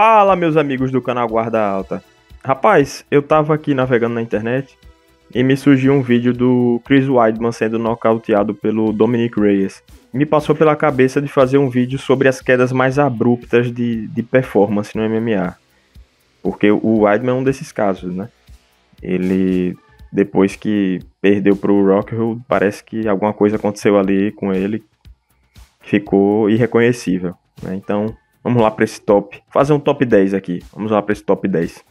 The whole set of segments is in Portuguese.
Fala, meus amigos do canal Guarda Alta. Rapaz, eu tava aqui navegando na internet e me surgiu um vídeo do Chris Weidman sendo nocauteado pelo Dominick Reyes. Me passou pela cabeça de fazer um vídeo sobre as quedas mais abruptas de performance no MMA. Porque o Weidman é um desses casos, né? Ele, depois que perdeu pro Rockhold, parece que alguma coisa aconteceu ali com ele, ficou irreconhecível, né? Então, vamos lá para esse top. Fazer um top 10 aqui. Vamos lá para esse top 10.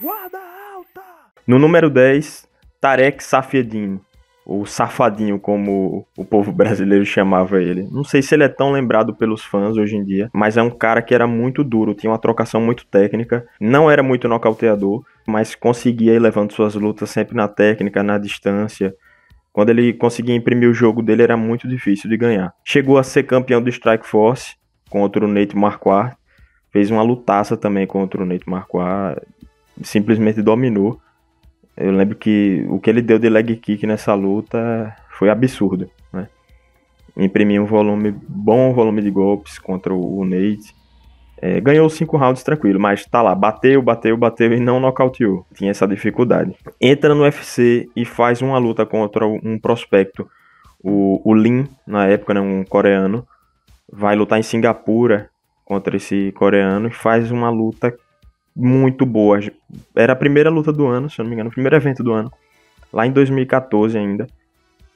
Guarda Alta! No número 10, Tarek Saffiedine, ou Safadinho, como o povo brasileiro chamava ele. Não sei se ele é tão lembrado pelos fãs hoje em dia, mas é um cara que era muito duro, tinha uma trocação muito técnica, não era muito nocauteador, mas conseguia ir levando suas lutas sempre na técnica, na distância. Quando ele conseguia imprimir o jogo dele, era muito difícil de ganhar. Chegou a ser campeão do Strikeforce contra o Nate Marquardt. Fez uma lutaça também contra o Nate Marquardt. Simplesmente dominou. Eu lembro que o que ele deu de leg kick nessa luta foi absurdo, né? Imprimiu um bom volume de golpes contra o Nate. Ganhou 5 rounds tranquilo, mas tá lá, bateu e não nocauteou. Tinha essa dificuldade. Entra no UFC e faz uma luta contra um prospecto, o Lin, na época, né, um coreano. Vai lutar em Singapura contra esse coreano e faz uma luta muito boa. Era a primeira luta do ano, se eu não me engano, o primeiro evento do ano, lá em 2014 ainda.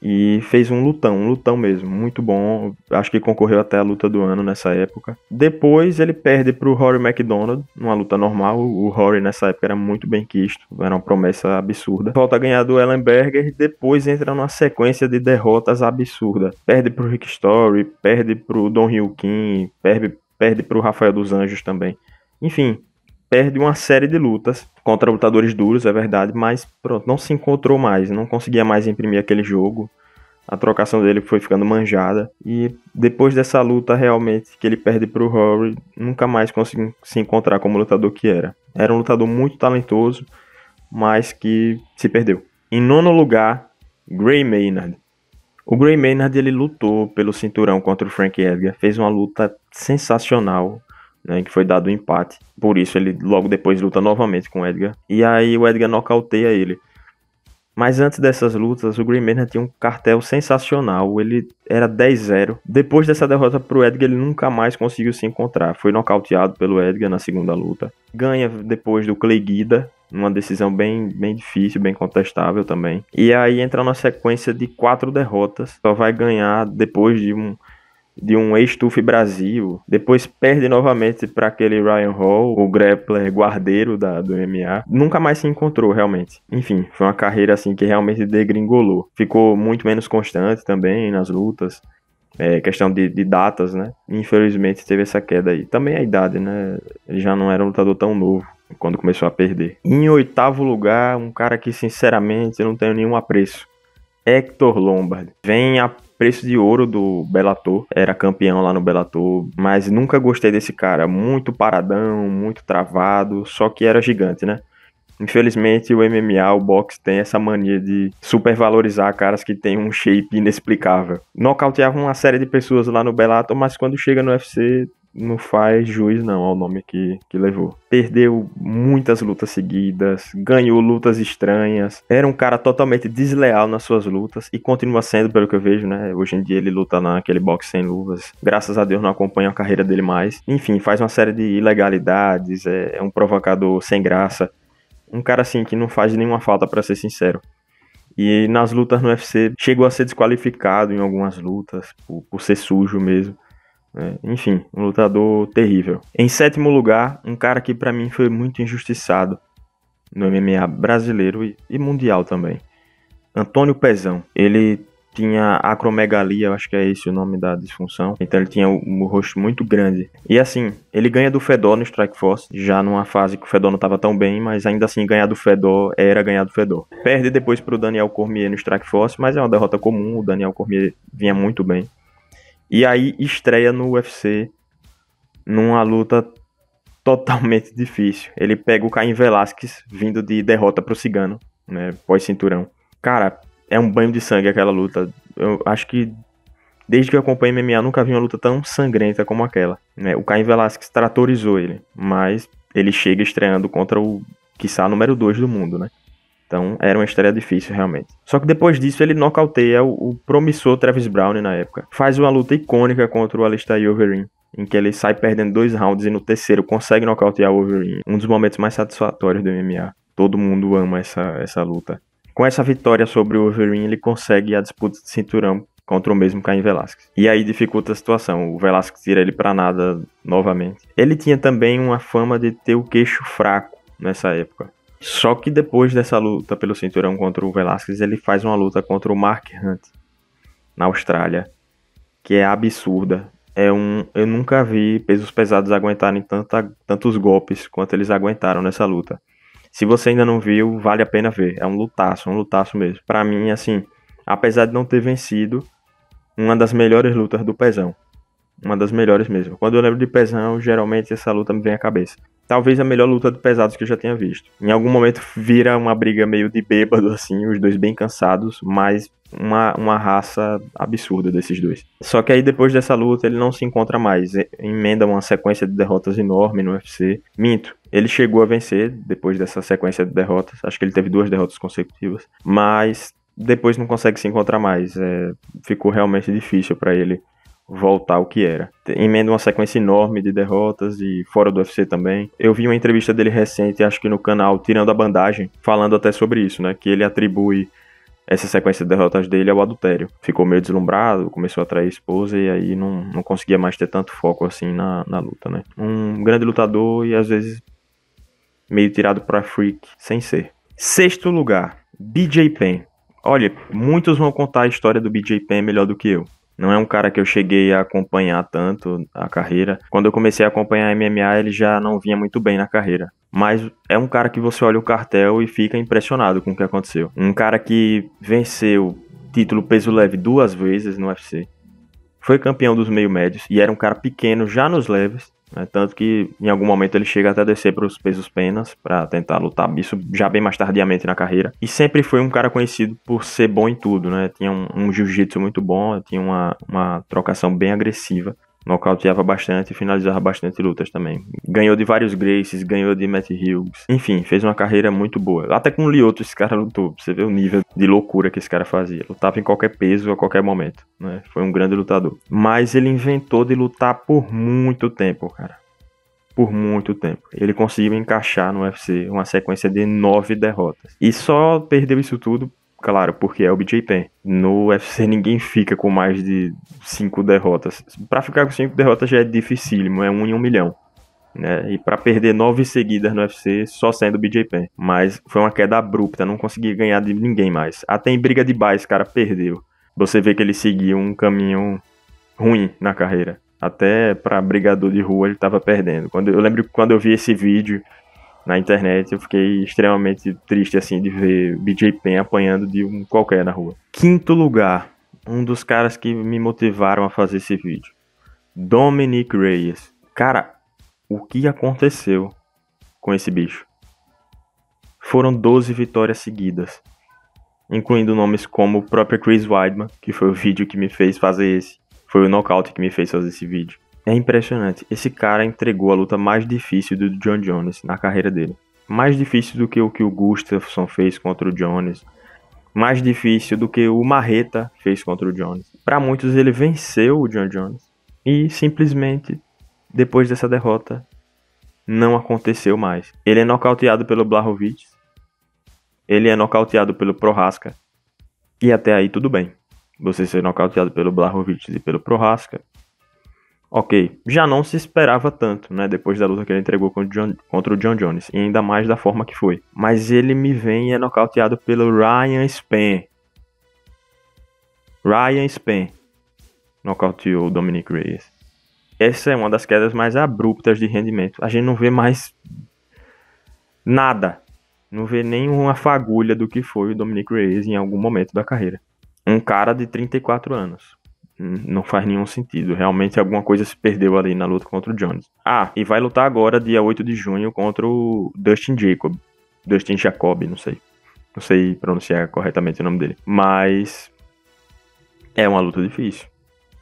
E fez um lutão mesmo, muito bom. Acho que concorreu até a luta do ano nessa época. Depois ele perde pro Rory MacDonald, numa luta normal. O Rory nessa época era muito bem quisto, era uma promessa absurda. Volta a ganhar do Ellenberger e depois entra numa sequência de derrotas absurda. Perde pro Rick Story, perde pro Don Hill Kim, perde pro Rafael dos Anjos também. Enfim, perde uma série de lutas contra lutadores duros, é verdade, mas pronto, não se encontrou mais, não conseguia mais imprimir aquele jogo. A trocação dele foi ficando manjada. E depois dessa luta, realmente, que ele perde pro Rory, nunca mais conseguiu se encontrar como lutador que era. Era um lutador muito talentoso, mas que se perdeu. Em nono lugar, Gray Maynard. O Gray Maynard, ele lutou pelo cinturão contra o Frank Edgar, fez uma luta sensacional, né, que foi dado um empate. Por isso ele logo depois luta novamente com o Edgar. E aí o Edgar nocauteia ele. Mas antes dessas lutas, o Gray Maynard tinha um cartel sensacional. Ele era 10-0. Depois dessa derrota pro Edgar, ele nunca mais conseguiu se encontrar. Foi nocauteado pelo Edgar na segunda luta. Ganha depois do Clay Guida, numa decisão bem difícil, bem contestável também. E aí entra na sequência de 4 derrotas. Só vai ganhar depois de um ex-TUF Brasil, depois perde novamente para aquele Ryan Hall, o grappler guardeiro do MMA. Nunca mais se encontrou, realmente. Enfim, foi uma carreira assim que realmente degringolou. Ficou muito menos constante também nas lutas. Questão de datas, né? Infelizmente teve essa queda aí. Também a idade, né? Ele já não era um lutador tão novo quando começou a perder. Em oitavo lugar, um cara que sinceramente eu não tenho nenhum apreço. Hector Lombard. Vem a preço de ouro do Bellator, era campeão lá no Bellator, mas nunca gostei desse cara, muito paradão, muito travado, só que era gigante, né? Infelizmente o MMA, o boxe tem essa mania de supervalorizar caras que têm um shape inexplicável. Nocauteava uma série de pessoas lá no Bellator, mas quando chega no UFC não faz juiz não ao nome que levou. Perdeu muitas lutas seguidas, ganhou lutas estranhas, era um cara totalmente desleal nas suas lutas e continua sendo, pelo que eu vejo, né? Hoje em dia ele luta naquele boxe sem luvas. Graças a Deus não acompanho a carreira dele mais. Enfim, faz uma série de ilegalidades, é um provocador sem graça. Um cara assim que não faz nenhuma falta, pra ser sincero. E nas lutas no UFC chegou a ser desqualificado em algumas lutas por ser sujo mesmo. Enfim, um lutador terrível. Em sétimo lugar, um cara que pra mim foi muito injustiçado no MMA brasileiro e mundial também. Antônio Pezão. Ele tinha acromegalia, eu acho que é esse o nome da disfunção. Então ele tinha o rosto muito grande. E assim, ele ganha do Fedor no Strikeforce, já numa fase que o Fedor não estava tão bem, mas ainda assim ganhar do Fedor era ganhar do Fedor. Perde depois pro Daniel Cormier no Strikeforce, mas é uma derrota comum, o Daniel Cormier vinha muito bem. E aí estreia no UFC numa luta totalmente difícil. Ele pega o Caim Velasquez vindo de derrota pro Cigano, né, pós-cinturão. Cara, é um banho de sangue aquela luta. Eu acho que Desde que eu acompanho MMA, nunca vi uma luta tão sangrenta como aquela, né? O Cain Velasquez tratorizou ele, mas ele chega estreando contra o, quiçá, número 2 do mundo, né? Então, era uma estreia difícil, realmente. Só que depois disso, ele nocauteia o promissor Travis Browne na época. Faz uma luta icônica contra o Alistair Overeem, em que ele sai perdendo 2 rounds e no terceiro consegue nocautear o Overeem. Um dos momentos mais satisfatórios do MMA. Todo mundo ama essa luta. Com essa vitória sobre o Overeem, ele consegue a disputa de cinturão contra o mesmo Cain Velasquez. E aí dificulta a situação. O Velasquez tira ele pra nada novamente. Ele tinha também uma fama de ter o queixo fraco nessa época. Só que depois dessa luta pelo cinturão contra o Velasquez, ele faz uma luta contra o Mark Hunt, na Austrália, que é absurda. Eu nunca vi pesos pesados aguentarem tantos golpes quanto eles aguentaram nessa luta. Se você ainda não viu, vale a pena ver. É um lutaço mesmo. Pra mim, assim, apesar de não ter vencido, uma das melhores lutas do Pezão. Uma das melhores mesmo. Quando eu lembro de Pezão, geralmente essa luta me vem à cabeça. Talvez a melhor luta de pesados que eu já tenha visto. Em algum momento vira uma briga meio de bêbado, assim, os dois bem cansados, mas uma raça absurda desses dois. Só que aí depois dessa luta ele não se encontra mais. Emenda uma sequência de derrotas enorme no UFC. Minto, ele chegou a vencer depois dessa sequência de derrotas. Acho que ele teve 2 derrotas consecutivas. Mas depois não consegue se encontrar mais. Ficou realmente difícil para ele voltar ao que era. Emenda uma sequência enorme de derrotas e fora do UFC também. Eu vi uma entrevista dele recente, acho que no canal Tirando a Bandagem, falando até sobre isso, né? Que ele atribui essa sequência de derrotas dele ao adultério. Ficou meio deslumbrado, começou a atrair a esposa e aí não conseguia mais ter tanto foco assim na luta, né? Um grande lutador e às vezes meio tirado pra freak, sem ser. 6º lugar, BJ Penn. Olha, muitos vão contar a história do BJ Penn melhor do que eu. Não é um cara que eu cheguei a acompanhar tanto a carreira. Quando eu comecei a acompanhar MMA, ele já não vinha muito bem na carreira. Mas é um cara que você olha o cartel e fica impressionado com o que aconteceu. Um cara que venceu título peso leve 2 vezes no UFC. Foi campeão dos meio médios e era um cara pequeno já nos leves. Né? Tanto que em algum momento ele chega até a descer para os pesos penas para tentar lutar isso já bem mais tardiamente na carreira. E sempre foi um cara conhecido por ser bom em tudo, né? Tinha um jiu-jitsu muito bom, tinha uma trocação bem agressiva. Nocauteava bastante e finalizava bastante lutas também. Ganhou de vários Gracies, ganhou de Matt Hughes. Enfim, fez uma carreira muito boa. Até com o Lyoto esse cara lutou. Você vê o nível de loucura que esse cara fazia. Lutava em qualquer peso, a qualquer momento. Né? Foi um grande lutador. Mas ele inventou de lutar por muito tempo, cara. Por muito tempo. Ele conseguiu encaixar no UFC uma sequência de 9 derrotas. E só perdeu isso tudo, claro, porque é o BJ Penn. No UFC ninguém fica com mais de 5 derrotas. Pra ficar com 5 derrotas já é dificílimo, é 1 em 1 milhão. Né? E pra perder 9 seguidas no UFC, só sendo o BJ Penn. Mas foi uma queda abrupta, não conseguia ganhar de ninguém mais. Até em briga de bar esse cara perdeu. Você vê que ele seguiu um caminho ruim na carreira. Até pra brigador de rua ele tava perdendo. Eu lembro que quando eu vi esse vídeo na internet, eu fiquei extremamente triste, assim, de ver BJ Penn apanhando de um qualquer na rua. 5º lugar, um dos caras que me motivaram a fazer esse vídeo. Dominick Reyes. Cara, o que aconteceu com esse bicho? Foram 12 vitórias seguidas, incluindo nomes como o próprio Chris Weidman, que foi o vídeo que me fez fazer esse. Foi o nocaute que me fez fazer esse vídeo. É impressionante. Esse cara entregou a luta mais difícil do John Jones na carreira dele. Mais difícil do que o Gustafsson fez contra o Jones. Mais difícil do que o Marreta fez contra o Jones. Para muitos ele venceu o John Jones. E simplesmente, depois dessa derrota, não aconteceu mais. Ele é nocauteado pelo Blachowicz. Ele é nocauteado pelo Prochazka. E até aí tudo bem. Você ser nocauteado pelo Blachowicz e pelo Prochazka. Ok, já não se esperava tanto, né? Depois da luta que ele entregou contra o John Jones. E ainda mais da forma que foi. Mas ele me vem e é nocauteado pelo Ryan Spann. Ryan Spann nocauteou o Dominick Reyes. Essa é uma das quedas mais abruptas de rendimento. A gente não vê mais nada. Não vê nenhuma fagulha do que foi o Dominick Reyes em algum momento da carreira. Um cara de 34 anos. Não faz nenhum sentido. Realmente alguma coisa se perdeu ali na luta contra o Jones. E vai lutar agora, dia 8 de junho, contra o Dustin Jacob, não sei. Não sei pronunciar corretamente o nome dele. Mas é uma luta difícil.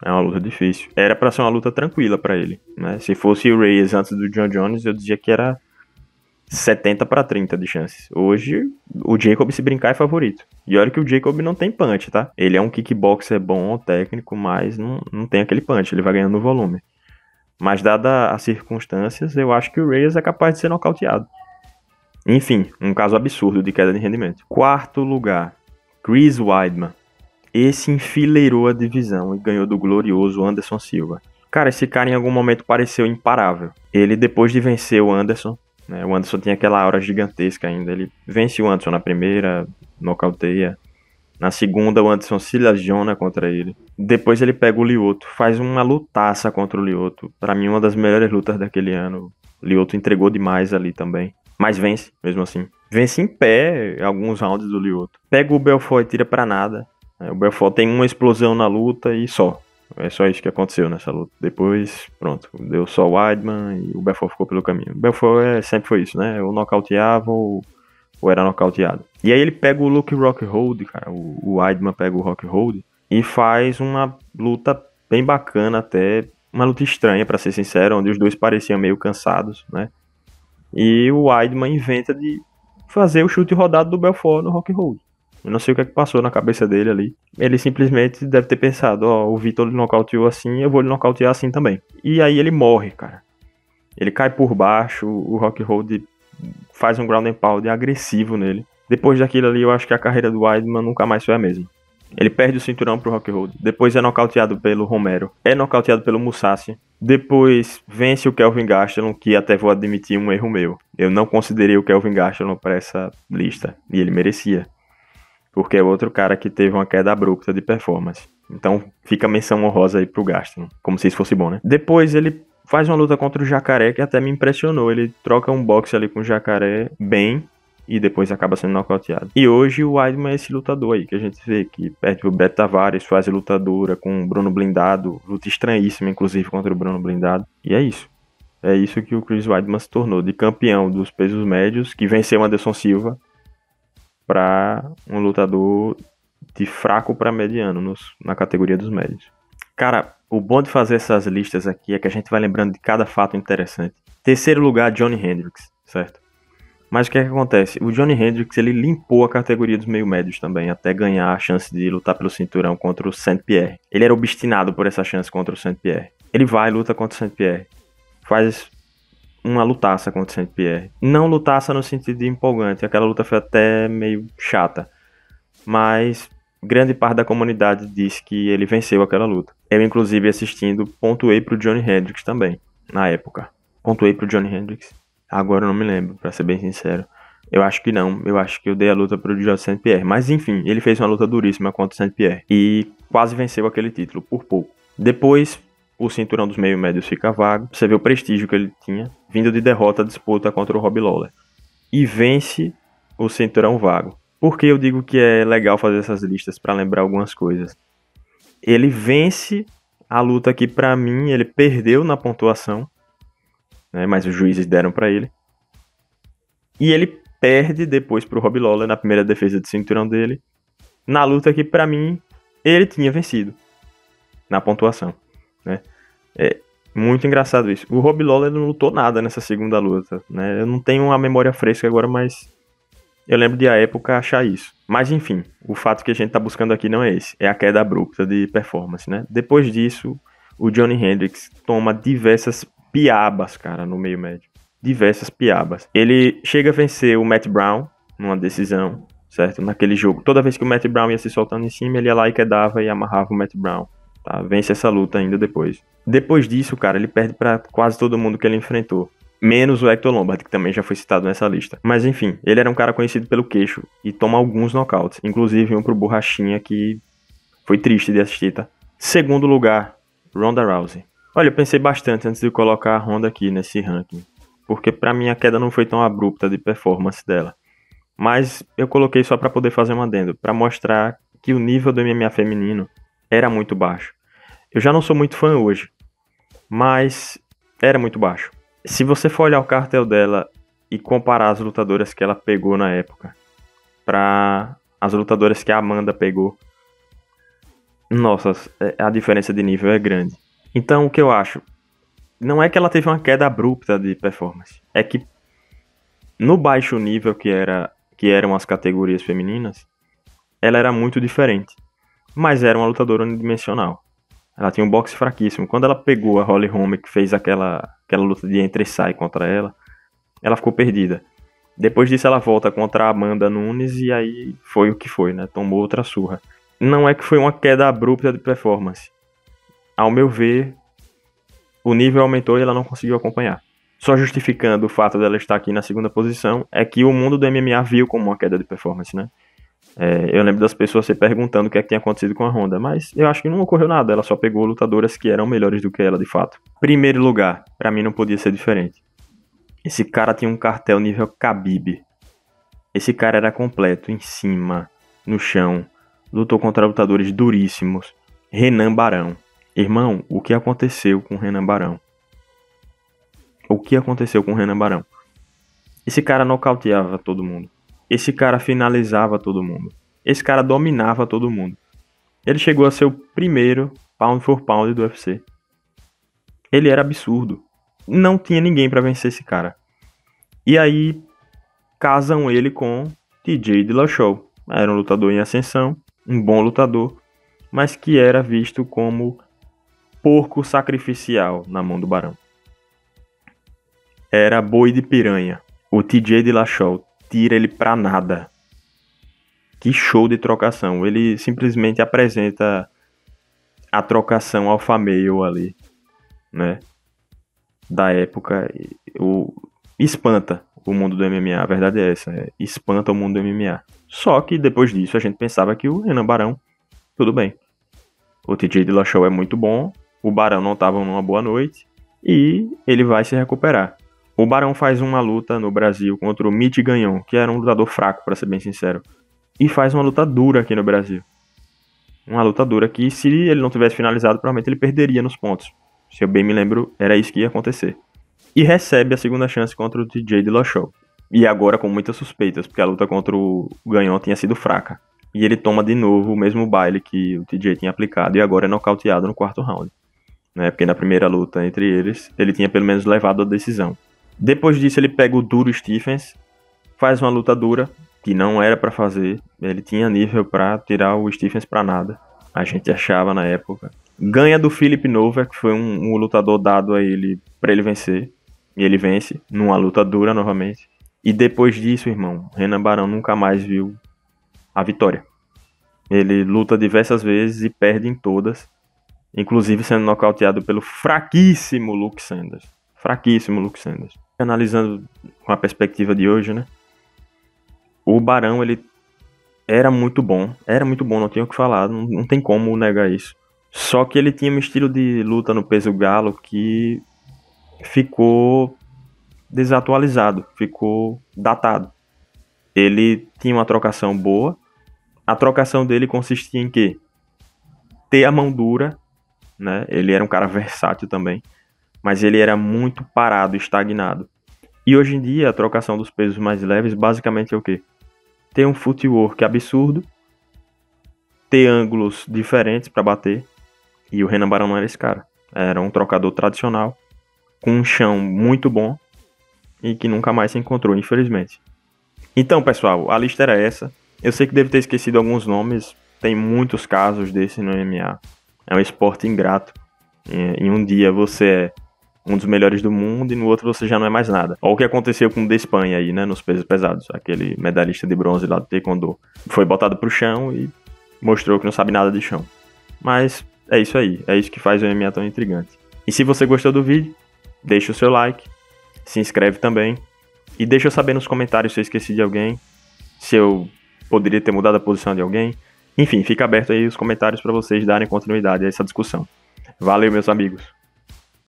É uma luta difícil. Era pra ser uma luta tranquila pra ele, né? Se fosse o Reyes antes do John Jones, eu dizia que era 70-30 de chances. Hoje, o Jacob, se brincar, é favorito. E olha que o Jacob não tem punch, tá? Ele é um kickboxer bom, técnico, mas não tem aquele punch. Ele vai ganhando no volume. Mas, dada as circunstâncias, eu acho que o Reyes é capaz de ser nocauteado. Enfim, um caso absurdo de queda de rendimento. Quarto lugar, Chris Weidman. Esse enfileirou a divisão e ganhou do glorioso Anderson Silva. Cara, esse cara em algum momento pareceu imparável. Ele, depois de vencer o Anderson, né, o Anderson tinha aquela aura gigantesca ainda. Ele vence o Anderson na primeira, nocauteia. Na segunda, o Anderson se lesiona contra ele. Depois ele pega o Lyoto, faz uma lutaça contra o Lyoto. Pra mim, uma das melhores lutas daquele ano. O Lyoto entregou demais ali também. Mas vence, mesmo assim. Vence em pé alguns rounds do Lyoto. Pega o Belfort e tira pra nada. O Belfort tem uma explosão na luta e só. É só isso que aconteceu nessa luta. Depois, pronto, deu só o Weidman e o Belfort ficou pelo caminho. O Belfort sempre foi isso, né? Ou nocauteava ou era nocauteado. E aí ele pega o Luke Rockhold, cara. O Weidman pega o Rockhold e faz uma luta bem bacana até. Uma luta estranha, pra ser sincero, onde os dois pareciam meio cansados, né? E o Weidman inventa de fazer o chute rodado do Belfort no Rockhold. Eu não sei o que é que passou na cabeça dele ali. Ele simplesmente deve ter pensado, o Vitor lhe nocauteou assim, eu vou lhe nocautear assim também. E aí ele morre, cara. Ele cai por baixo, o Rockhold faz um ground and pound agressivo nele. Depois daquilo ali, eu acho que a carreira do Weidman nunca mais foi a mesma. Ele perde o cinturão pro Rockhold. Depois é nocauteado pelo Romero. É nocauteado pelo Musashi. Depois vence o Kelvin Gastelum, que até vou admitir um erro meu. Eu não considerei o Kelvin Gastelum para essa lista. E ele merecia. Porque é outro cara que teve uma queda abrupta de performance. Então fica a menção honrosa aí pro Gastelum. Como se isso fosse bom, né? Depois ele faz uma luta contra o Jacaré que até me impressionou. Ele troca um boxe ali com o Jacaré bem e depois acaba sendo nocauteado. E hoje o Weidman é esse lutador aí que a gente vê, que perde o Beto Tavares, faz a luta dura com o Bruno Blindado, luta estranhíssima inclusive contra o Bruno Blindado. E é isso. É isso que o Chris Weidman se tornou, de campeão dos pesos médios, que venceu o Anderson Silva, para um lutador de fraco para mediano na categoria dos médios. Cara, o bom de fazer essas listas aqui é que a gente vai lembrando de cada fato interessante. Terceiro lugar, Johnny Hendricks, certo? Mas o que é que acontece? O Johnny Hendricks, ele limpou a categoria dos meio-médios também, até ganhar a chance de lutar pelo cinturão contra o Saint-Pierre. Ele era obstinado por essa chance contra o Saint-Pierre. Ele vai e luta contra o Saint-Pierre. Faz uma lutaça contra o Saint-Pierre. Não lutaça no sentido de empolgante, aquela luta foi até meio chata. Mas grande parte da comunidade disse que ele venceu aquela luta. Eu, inclusive, assistindo, pontuei pro Johnny Hendricks também, na época. Pontuei pro Johnny Hendricks. Agora eu não me lembro, pra ser bem sincero. Eu acho que não. Eu acho que eu dei a luta pro Georges Saint-Pierre. Mas enfim, ele fez uma luta duríssima contra o Saint-Pierre. E quase venceu aquele título, por pouco. Depois, o cinturão dos meio-médios fica vago. Você vê o prestígio que ele tinha, vindo de derrota, disputa contra o Robbie Lawler. E vence o cinturão vago. Por que eu digo que é legal fazer essas listas pra lembrar algumas coisas? Ele vence a luta que, pra mim, ele perdeu na pontuação, né, mas os juízes deram pra ele. E ele perde depois pro Robbie Lawler na primeira defesa de cinturão dele, na luta que, pra mim, ele tinha vencido na pontuação, né? É muito engraçado isso. O Robbie Lawler não lutou nada nessa segunda luta, né? Eu não tenho uma memória fresca agora, mas eu lembro de a época achar isso. Mas enfim, o fato que a gente tá buscando aqui não é esse, é a queda abrupta de performance, né? Depois disso, o Johnny Hendricks toma diversas piabas, cara, no meio médio. Diversas piabas. Ele chega a vencer o Matt Brown numa decisão, certo? Naquele jogo. Toda vez que o Matt Brown ia se soltando em cima, ele ia lá e quedava e amarrava o Matt Brown. Tá? Vence essa luta ainda depois. Depois disso, cara, ele perde pra quase todo mundo que ele enfrentou. Menos o Hector Lombard, que também já foi citado nessa lista. Mas enfim, ele era um cara conhecido pelo queixo e toma alguns nocautes. Inclusive um pro Borrachinha, que foi triste de assistir, tá? Segundo lugar, Ronda Rousey. Olha, eu pensei bastante antes de colocar a Ronda aqui nesse ranking, porque pra mim a queda não foi tão abrupta de performance dela. Mas eu coloquei só pra poder fazer um adendo, pra mostrar que o nível do MMA feminino era muito baixo. Eu já não sou muito fã hoje, mas era muito baixo. Se você for olhar o cartel dela e comparar as lutadoras que ela pegou na época pra as lutadoras que a Amanda pegou, Nossa, a diferença de nível é grande. Então, o que eu acho? Não é que ela teve uma queda abrupta de performance. É que no baixo nível que eram as categorias femininas, ela era muito diferente. Mas era uma lutadora unidimensional. Ela tinha um boxe fraquíssimo. Quando ela pegou a Holly Holm, que fez aquela luta de entra e sai contra ela ficou perdida. Depois disso ela volta contra a Amanda Nunes e aí foi o que foi, né? Tomou outra surra. Não é que foi uma queda abrupta de performance. Ao meu ver, o nível aumentou e ela não conseguiu acompanhar. Só justificando o fato dela estar aqui na segunda posição, é que o mundo do MMA viu como uma queda de performance, né? Eu lembro das pessoas se perguntando o que é que tinha acontecido com a Ronda, mas eu acho que não ocorreu nada, ela só pegou lutadoras que eram melhores do que ela de fato. Primeiro lugar, pra mim não podia ser diferente. Esse cara tinha um cartel nível Khabib. Esse cara era completo, em cima, no chão, lutou contra lutadores duríssimos. Renan Barão. Irmão, o que aconteceu com Renan Barão? O que aconteceu com Renan Barão? Esse cara nocauteava todo mundo. Esse cara finalizava todo mundo. Esse cara dominava todo mundo. Ele chegou a ser o primeiro pound for pound do UFC. Ele era absurdo. Não tinha ninguém pra vencer esse cara. E aí casam ele com TJ Dillashaw. Era um lutador em ascensão, um bom lutador, mas que era visto como porco sacrificial na mão do Barão. Era boi de piranha. O TJ Dillashaw tira ele pra nada. Que show de trocação. Ele simplesmente apresenta a trocação alpha male ali, né? Da época. Espanta o mundo do MMA. A verdade é essa. Espanta o mundo do MMA. Só que depois disso a gente pensava que o Renan Barão, tudo bem. O TJ Dillashaw é muito bom. O Barão não estava numa boa noite. E ele vai se recuperar. O Barão faz uma luta no Brasil contra o Mitch Gagnon, que era um lutador fraco, pra ser bem sincero. E faz uma luta dura aqui no Brasil. Uma luta dura que, se ele não tivesse finalizado, provavelmente ele perderia nos pontos. Se eu bem me lembro, era isso que ia acontecer. E recebe a segunda chance contra o TJ Dillashaw. E agora com muitas suspeitas, porque a luta contra o Gagnon tinha sido fraca. E ele toma de novo o mesmo baile que o TJ tinha aplicado e agora é nocauteado no quarto round. Né? Porque na primeira luta entre eles, ele tinha pelo menos levado a decisão. Depois disso ele pega o duro Stephens, faz uma luta dura, que não era pra fazer, ele tinha nível pra tirar o Stephens pra nada, a gente achava na época. Ganha do Philip Novak, que foi um lutador dado a ele pra ele vencer, e ele vence, numa luta dura novamente. E depois disso, irmão, Renan Barão nunca mais viu a vitória. Ele luta diversas vezes e perde em todas, inclusive sendo nocauteado pelo fraquíssimo Luke Sanders. Analisando com a perspectiva de hoje, né? O Barão, ele era muito bom, não tinha o que falar, não tem como negar isso. Só que ele tinha um estilo de luta no peso galo que ficou desatualizado, ficou datado. Ele tinha uma trocação boa, a trocação dele consistia em quê? Ter a mão dura, né? Ele era um cara versátil também, mas ele era muito parado, estagnado. E hoje em dia, a trocação dos pesos mais leves basicamente é o quê? Ter um footwork absurdo, ter ângulos diferentes para bater, e o Renan Barão não era esse cara. Era um trocador tradicional, com um chão muito bom, e que nunca mais se encontrou, infelizmente. Então, pessoal, a lista era essa. Eu sei que devo ter esquecido alguns nomes, tem muitos casos desse no MMA. É um esporte ingrato. Em um dia você é um dos melhores do mundo e no outro você já não é mais nada. Olha o que aconteceu com o Despanha aí, né, nos pesos pesados. Aquele medalhista de bronze lá do Taekwondo. Foi botado pro chão e mostrou que não sabe nada de chão. Mas é isso aí, é isso que faz o MMA tão intrigante. E se você gostou do vídeo, deixa o seu like, se inscreve também e deixa eu saber nos comentários se eu esqueci de alguém, se eu poderia ter mudado a posição de alguém. Enfim, fica aberto aí os comentários para vocês darem continuidade a essa discussão. Valeu, meus amigos!